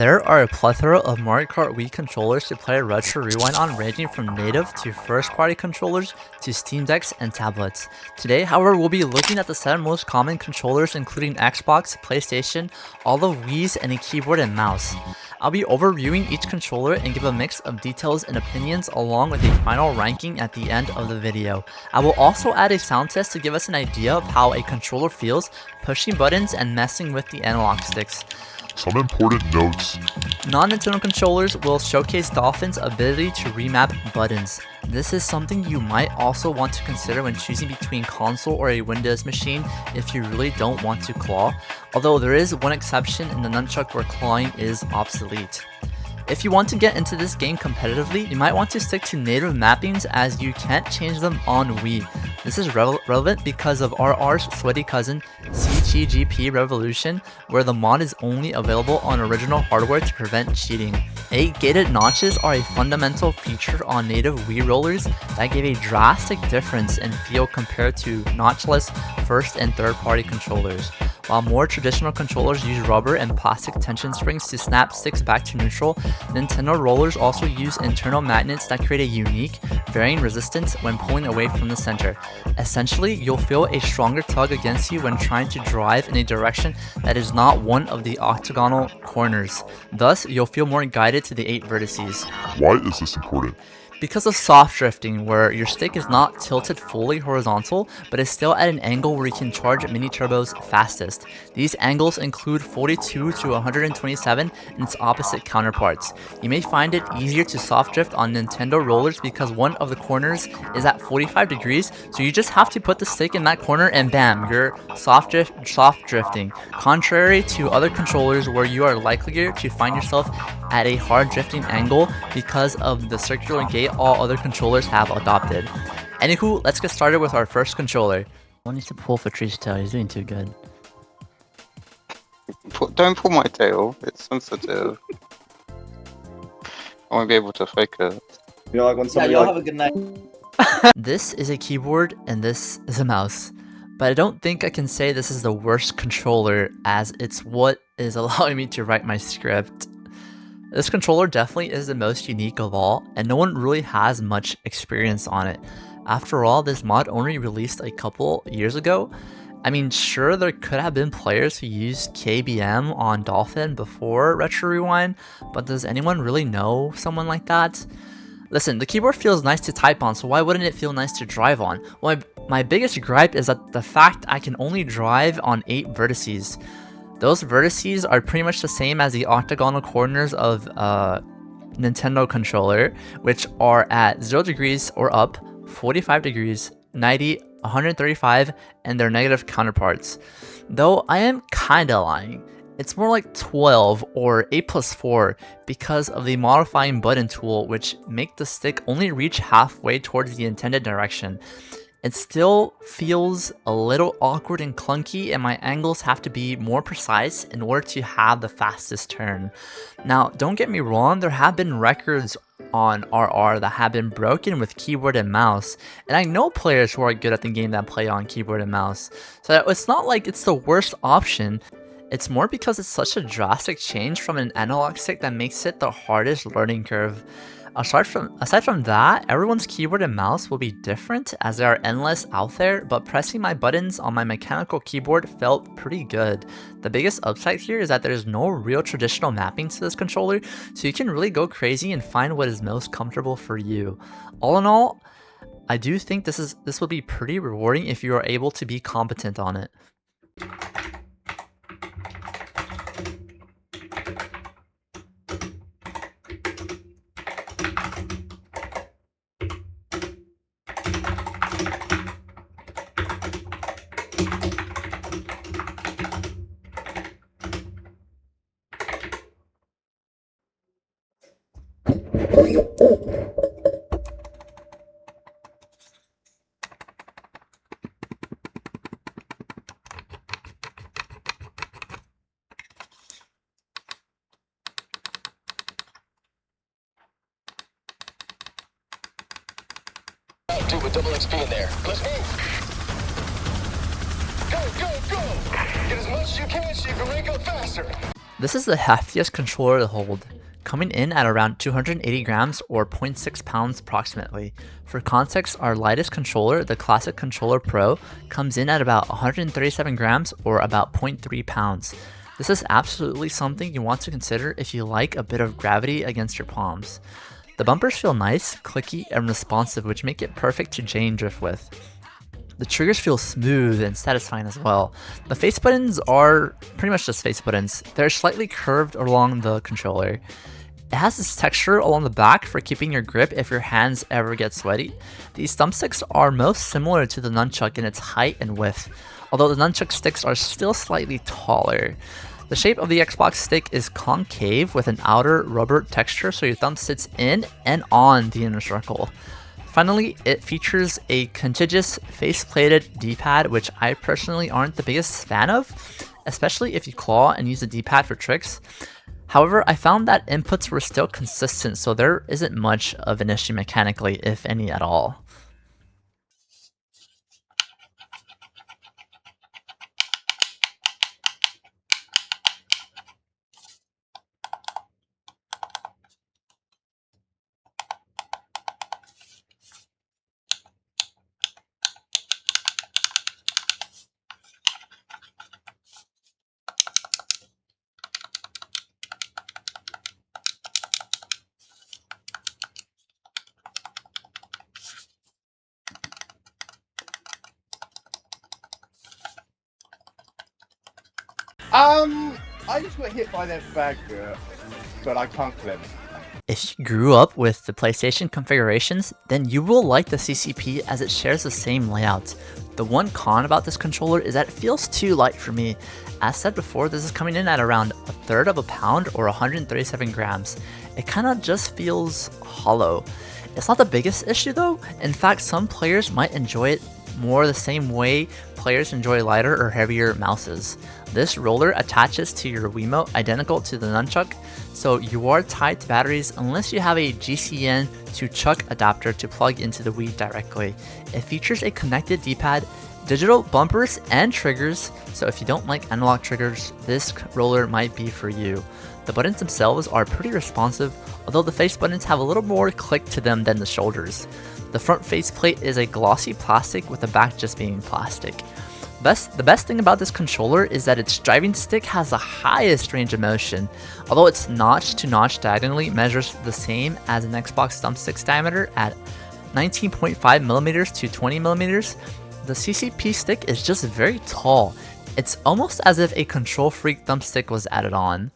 There are a plethora of Mario Kart Wii controllers to play Retro Rewind on, ranging from native to first-party controllers to Steam Decks and tablets. Today, however, we'll be looking at the 7 most common controllers, including Xbox, PlayStation, all of Wii's, and a keyboard and mouse. I'll be overviewing each controller and give a mix of details and opinions along with a final ranking at the end of the video. I will also add a sound test to give us an idea of how a controller feels pushing buttons and messing with the analog sticks. Some important notes. Non-Nintendo controllers will showcase Dolphin's ability to remap buttons. This is something you might also want to consider when choosing between console or a Windows machine if you really don't want to claw, although there is one exception in the Nunchuck where clawing is obsolete. If you want to get into this game competitively, you might want to stick to native mappings as you can't change them on Wii. This is relevant because of RR's sweaty cousin, CTGP Revolution, where the mod is only available on original hardware to prevent cheating. 8 gated notches are a fundamental feature on native Wii rollers that give a drastic difference in feel compared to notchless first and third party controllers. While more traditional controllers use rubber and plastic tension springs to snap sticks back to neutral, Nintendo rollers also use internal magnets that create a unique, varying resistance when pulling away from the center. Essentially, you'll feel a stronger tug against you when trying to drive in a direction that is not one of the octagonal corners. Thus, you'll feel more guided to the 8 vertices. Why is this important? Because of soft drifting, where your stick is not tilted fully horizontal, but is still at an angle where you can charge mini turbos fastest. These angles include 42 to 127 and its opposite counterparts. You may find it easier to soft drift on Nintendo rollers because one of the corners is at 45 degrees, so you just have to put the stick in that corner and bam, you're soft drifting. Contrary to other controllers where you are likelier to find yourself at a hard drifting angle because of the circular gate all other controllers have adopted. Anywho, let's get started with our first controller. One needs to pull for Tree's tail, he's doing too good. Don't pull my tail, it's sensitive. I won't be able to fake it. You know, like when somebody y'all have a good night. This is a keyboard and this is a mouse. But I don't think I can say this is the worst controller, as it's what is allowing me to write my script. This controller definitely is the most unique of all, and no one really has much experience on it. After all, this mod only released a couple years ago. I mean, sure, there could have been players who used KBM on Dolphin before Retro Rewind, but does anyone really know someone like that? Listen, the keyboard feels nice to type on, so why wouldn't it feel nice to drive on? Well, my biggest gripe is that the fact I can only drive on 8 vertices. Those vertices are pretty much the same as the octagonal corners of Nintendo controller, which are at 0 degrees or up, 45 degrees, 90, 135, and their negative counterparts. Though I am kinda lying. It's more like 12 or 8+4 because of the modifying button tool, which make the stick only reach halfway towards the intended direction. It still feels a little awkward and clunky, and my angles have to be more precise in order to have the fastest turn. Now, don't get me wrong, there have been records on RR that have been broken with keyboard and mouse, and I know players who are good at the game that play on keyboard and mouse, so it's not like it's the worst option. It's more because it's such a drastic change from an analog stick that makes it the hardest learning curve. Aside from that, everyone's keyboard and mouse will be different as there are endless out there, but pressing my buttons on my mechanical keyboard felt pretty good. The biggest upside here is that there's no real traditional mapping to this controller, so you can really go crazy and find what is most comfortable for you. All in all, I do think this will be pretty rewarding if you are able to be competent on it. Dude with double XP in there. Let's move. Go, go, go. Get as much as you can so you can rank up faster. This is the heftiest controller to hold, coming in at around 280 grams or 0.6 pounds approximately. For context, our lightest controller, the Classic Controller Pro, comes in at about 137 grams or about 0.3 pounds. This is absolutely something you want to consider if you like a bit of gravity against your palms. The bumpers feel nice, clicky, and responsive, which make it perfect to chain drift with. The triggers feel smooth and satisfying as well. The face buttons are pretty much just face buttons. They're slightly curved along the controller. It has this texture along the back for keeping your grip if your hands ever get sweaty. These thumbsticks are most similar to the Nunchuck in its height and width, although the Nunchuck sticks are still slightly taller. The shape of the Xbox stick is concave with an outer rubber texture so your thumb sits in and on the inner circle. Finally, it features a contiguous face-plated D-pad, which I personally aren't the biggest fan of, especially if you claw and use the D-pad for tricks. However, I found that inputs were still consistent, so there isn't much of an issue mechanically, if any at all. I just got hit by that bagger, but I can't clip. If you grew up with the PlayStation configurations, then you will like the CCP as it shares the same layout. The one con about this controller is that it feels too light for me. As said before, this is coming in at around a third of a pound or 137 grams. It kinda just feels hollow. It's not the biggest issue though. In fact, some players might enjoy it more the same way players enjoy lighter or heavier mouses. This roller attaches to your Wiimote identical to the Nunchuck, so you are tied to batteries unless you have a GCN to Chuck adapter to plug into the Wii directly. It features a connected D-pad, digital bumpers, and triggers, so if you don't like analog triggers, this roller might be for you. The buttons themselves are pretty responsive, although the face buttons have a little more click to them than the shoulders. The front faceplate is a glossy plastic with the back just being plastic. The best thing about this controller is that its driving stick has the highest range of motion. Although its notch to notch diagonally measures the same as an Xbox thumbstick's diameter at 19.5mm to 20mm, the CCP stick is just very tall. It's almost as if a Control Freak thumbstick was added on.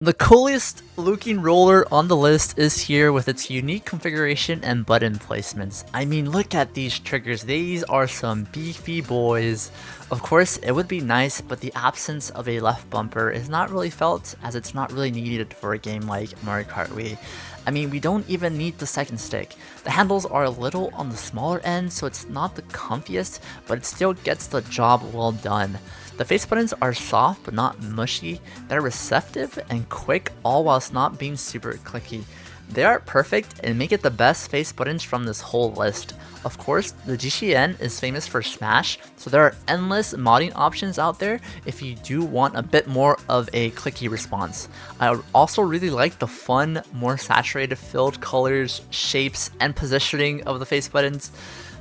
The coolest looking roller on the list is here with its unique configuration and button placements. I mean, look at these triggers, these are some beefy boys. Of course, it would be nice, but the absence of a left bumper is not really felt as it's not really needed for a game like Mario Kart Wii. I mean, we don't even need the second stick. The handles are a little on the smaller end, so it's not the comfiest, but it still gets the job well done. The face buttons are soft but not mushy, they're receptive and quick, all whilst not being super clicky. They are perfect and make it the best face buttons from this whole list. Of course, the GCN is famous for Smash, so there are endless modding options out there if you do want a bit more of a clicky response. I also really like the fun, more saturated filled colors, shapes, and positioning of the face buttons.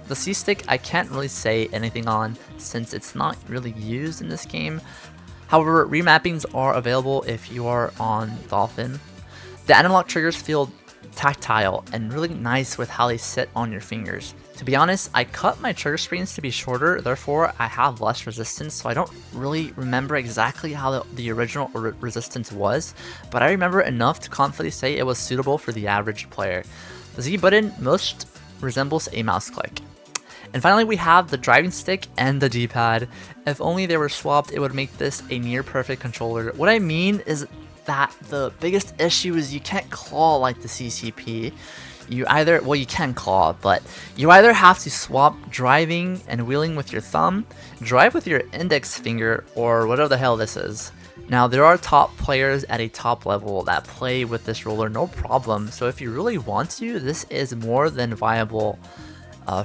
The C-Stick I can't really say anything on since it's not really used in this game. However, remappings are available if you are on Dolphin. The analog triggers feel tactile and really nice with how they sit on your fingers. To be honest, I cut my trigger screens to be shorter, therefore I have less resistance, so I don't really remember exactly how the original resistance was, but I remember enough to confidently say it was suitable for the average player. The Z button most resembles a mouse click. And finally we have the driving stick and the D-pad. If only they were swapped, it would make this a near perfect controller. What I mean is that the biggest issue is you can't claw like the CCP. You can claw, but you either have to swap driving and wheeling with your thumb, drive with your index finger, or whatever the hell this is. Now, there are top players at a top level that play with this roller no problem, so if you really want to, this is more than viable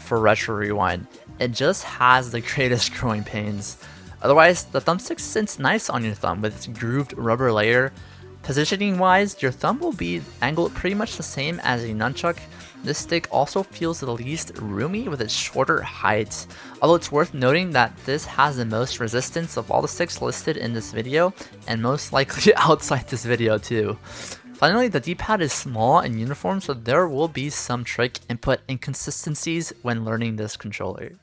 for Retro Rewind. It just has the greatest growing pains. Otherwise, the thumbstick sits nice on your thumb with its grooved rubber layer. Positioning wise, your thumb will be angled pretty much the same as a nunchuck. This stick also feels the least roomy with its shorter height, although it's worth noting that this has the most resistance of all the sticks listed in this video, and most likely outside this video too. Finally, the D-pad is small and uniform, so there will be some trick input inconsistencies when learning this controller.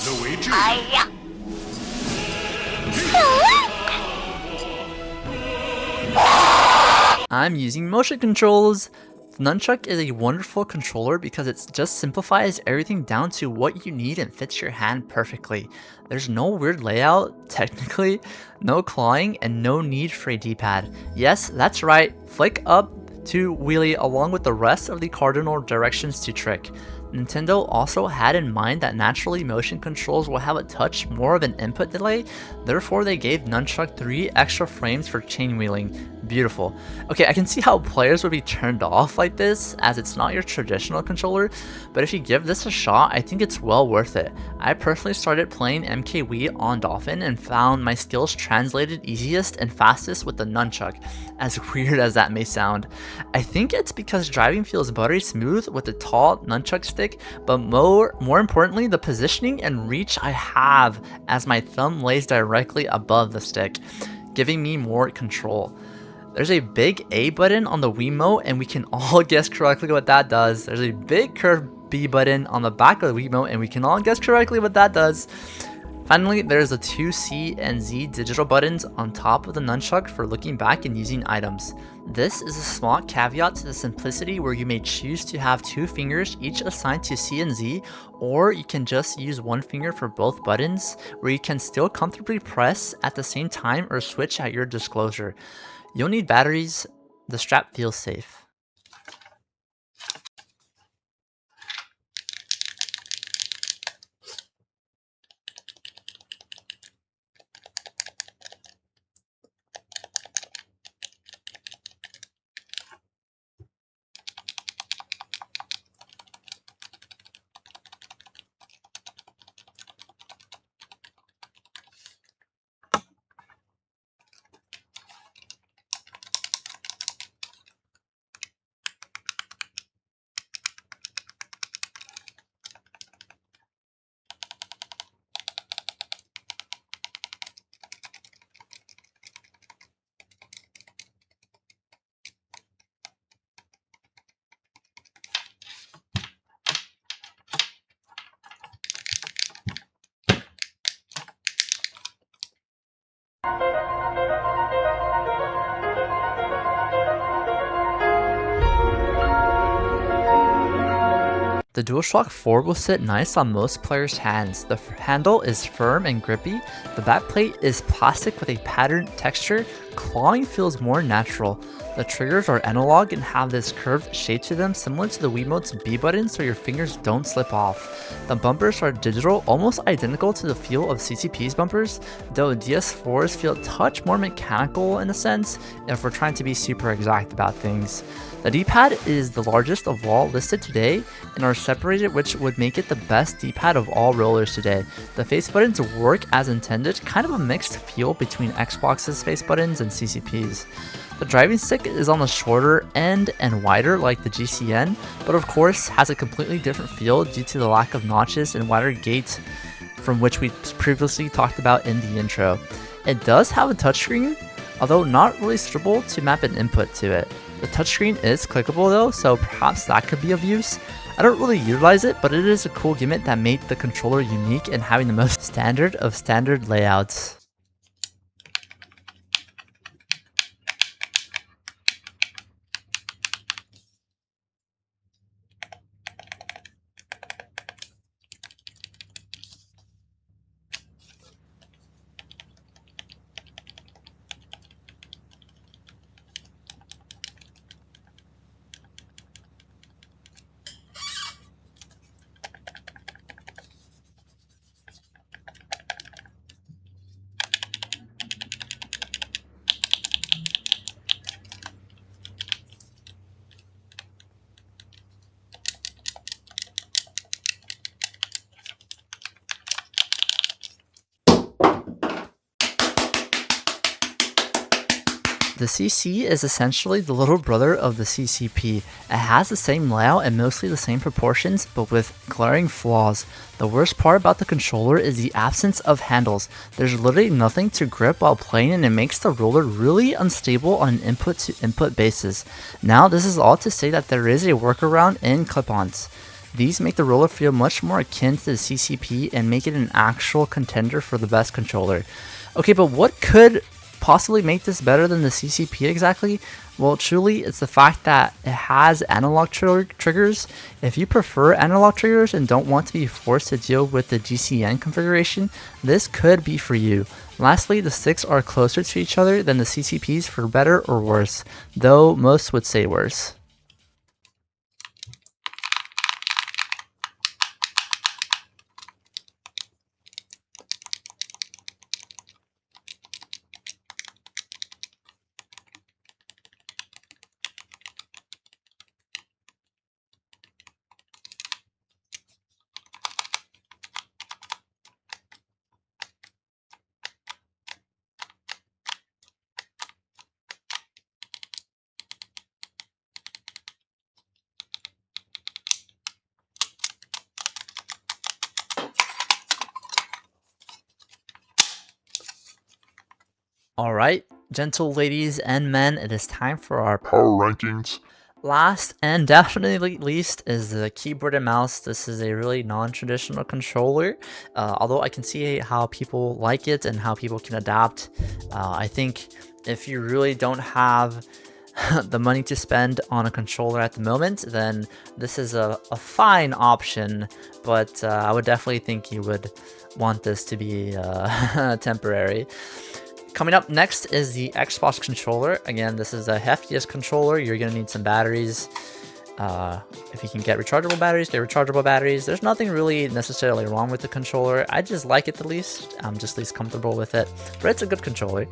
Luigi! I'm using motion controls. The Nunchuck is a wonderful controller because it just simplifies everything down to what you need and fits your hand perfectly. There's no weird layout, technically, no clawing, and no need for a D-pad. Yes, that's right, flick up to wheelie along with the rest of the cardinal directions to trick. Nintendo also had in mind that naturally motion controls will have a touch more of an input delay, therefore they gave Nunchuck 3 extra frames for chain wheeling. Beautiful. Okay, I can see how players would be turned off like this, as it's not your traditional controller, but if you give this a shot, I think it's well worth it. I personally started playing MK Wii on Dolphin and found my skills translated easiest and fastest with the Nunchuck, as weird as that may sound. I think it's because driving feels buttery smooth with the tall Nunchuck stick, but more importantly, the positioning and reach I have as my thumb lays directly above the stick, giving me more control. There's a big A button on the Wiimote, and we can all guess correctly what that does. There's a big curved B button on the back of the Wiimote, and we can all guess correctly what that does. Finally, there's the 2 C and Z digital buttons on top of the Nunchuck for looking back and using items. This is a small caveat to the simplicity where you may choose to have 2 fingers each assigned to C and Z, or you can just use 1 finger for both buttons, where you can still comfortably press at the same time or switch at your disclosure. You'll need batteries. The strap feels safe. The DualShock 4 will sit nice on most players' hands. The handle is firm and grippy, the backplate is plastic with a patterned texture, clawing feels more natural. The triggers are analog and have this curved shape to them similar to the Wiimote's B button so your fingers don't slip off. The bumpers are digital, almost identical to the feel of CCP's bumpers, though DS4's feel a touch more mechanical in a sense if we're trying to be super exact about things. The D-pad is the largest of all listed today and are separated, which would make it the best D-pad of all rollers today. The face buttons work as intended, kind of a mixed feel between Xbox's face buttons and CCP's. The driving stick is on the shorter end and wider like the GCN, but of course has a completely different feel due to the lack of notches and wider gate from which we previously talked about in the intro. It does have a touchscreen, although not really suitable to map an input to it. The touchscreen is clickable though, so perhaps that could be of use. I don't really utilize it, but it is a cool gimmick that made the controller unique in having the most standard of standard layouts. The CC is essentially the little brother of the CCP. It has the same layout and mostly the same proportions, but with glaring flaws. The worst part about the controller is the absence of handles. There's literally nothing to grip while playing, and it makes the roller really unstable on an input to input basis. Now, this is all to say that there is a workaround in clip-ons. These make the roller feel much more akin to the CCP and make it an actual contender for the best controller. Okay, but what could possibly make this better than the CCP exactly? Well, truly, it's the fact that it has analog triggers. If you prefer analog triggers and don't want to be forced to deal with the GCN configuration, this could be for you. Lastly, the sticks are closer to each other than the CCPs for better or worse, though most would say worse. Alright, gentle ladies and men, it is time for our Power rankings. last and definitely least is the keyboard and mouse. This is a really non-traditional controller, although I can see how people like it and how people can adapt. I think if you really don't have the money to spend on a controller at the moment, then this is a fine option, but I would definitely think you would want this to be temporary. Coming up next is the Xbox controller. Again, this is a heftiest controller. You're going to need some batteries. If you can get rechargeable batteries, get rechargeable batteries. There's nothing really necessarily wrong with the controller. I just like it the least. I'm just least comfortable with it, but it's a good controller.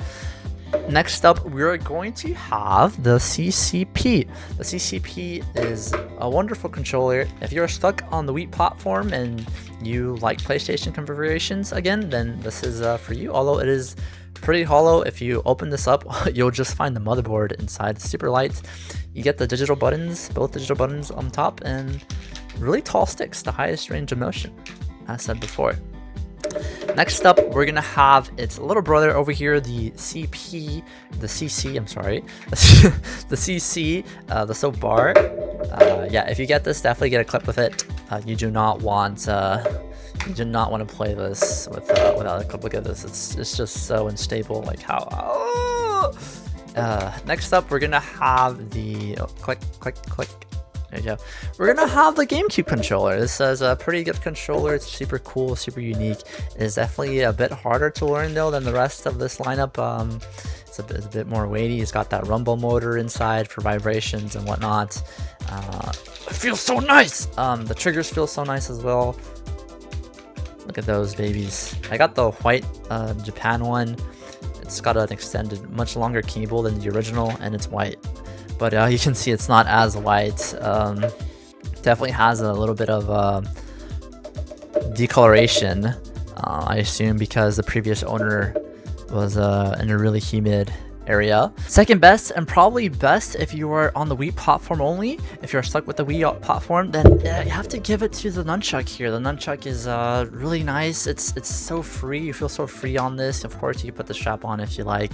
Next up, we're going to have the CCP. The CCP is a wonderful controller. If you're stuck on the Wii platform and you like PlayStation configurations again, then this is for you, although it is pretty hollow. If you open this up, you'll just find the motherboard inside. It's super light. You get the digital buttons, both digital buttons on top, and really tall sticks, the highest range of motion, as said before. Next up, we're gonna have its little brother over here, the CC, the CC, the soap bar. Yeah, if you get this, definitely get a clip with it. You do not want to play this without a clip. Look at this; it's just so unstable. Like how. Next up, we're gonna have the click. There you go. We're gonna have the GameCube controller. This is a pretty good controller. It's super cool, super unique. It is definitely a bit harder to learn though than the rest of this lineup. It's a bit more weighty. It's got that rumble motor inside for vibrations and whatnot. It feels so nice. The triggers feel so nice as well. Look at those babies. I got the white Japan one. It's got an extended, much longer cable than the original, and it's white. But you can see it's not as white. Definitely has a little bit of decoloration. I assume because the previous owner was in a really humid area. Second best, and probably best if you are on the Wii platform only. If you're stuck with the Wii platform, then you have to give it to the Nunchuck here. The Nunchuck is really nice. It's so free. You feel so free on this. Of course, you can put the strap on if you like.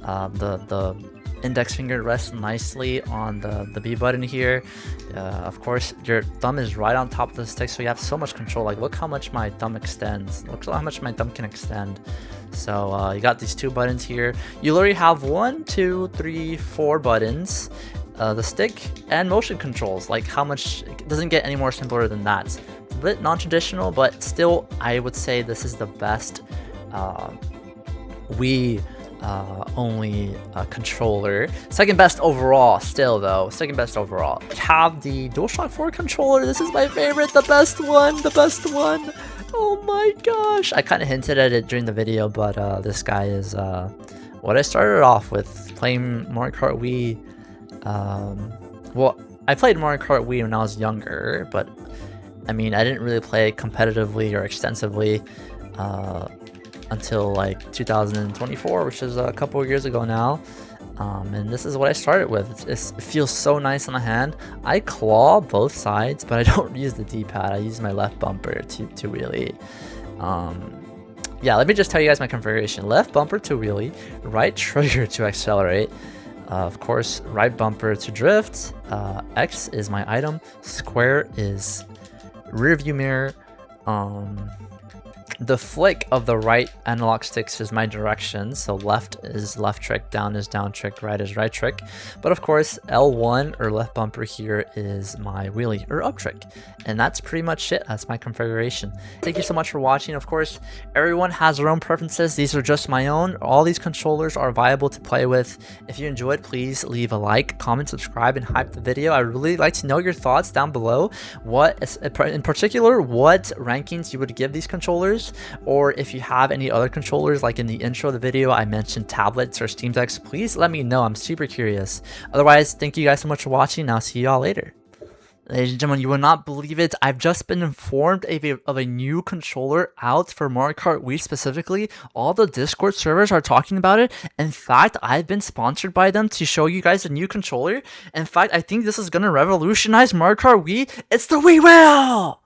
The index finger rests nicely on the B button here. Of course, your thumb is right on top of the stick, so you have so much control. Like, look how much my thumb extends. Look how much my thumb can extend. So you got these 2 buttons here. You literally have 1, 2, 3, 4 buttons. The stick and motion controls. Like, how much? It doesn't get any more simpler than that. It's a bit non-traditional, but still, I would say this is the best Wii only controller. Second best overall still, though. Second best overall. We have the DualShock 4 controller. This is my favorite, the best one. Oh my gosh, I kind of hinted at it during the video, but this guy is what I started off with, playing Mario Kart Wii. Well, I played Mario Kart Wii when I was younger, but I mean, I didn't really play it competitively or extensively until like 2024, which is a couple of years ago now. And this is what I started with. It feels so nice on the hand. I claw both sides, but I don't use the D-pad. I use my left bumper to wheelie. Yeah, let me just tell you guys my configuration. Left bumper to wheelie, right trigger to accelerate. Of course, right bumper to drift. X is my item. Square is rear view mirror. The flick of the right analog sticks is my direction, so left is left trick, down is down trick, right is right trick. But of course, L1 or left bumper here is my wheelie or up trick. And that's pretty much it. That's my configuration. Thank you so much for watching. Of course, everyone has their own preferences. These are just my own. All these controllers are viable to play with. If you enjoyed, please leave a like, comment, subscribe, and hype the video. I really like to know your thoughts down below. In particular, what rankings you would give these controllers, or if you have any other controllers. Like in the intro of the video, I mentioned tablets or Steam Decks. Please let me know. I'm super curious. Otherwise, thank you guys so much for watching. I'll see y'all later. Ladies and gentlemen, you will not believe it. I've just been informed of a new controller out for Mario Kart Wii specifically. All the Discord servers are talking about it. In fact, I've been sponsored by them to show you guys a new controller. In fact, I think this is going to revolutionize Mario Kart Wii. It's the Wii Wheel!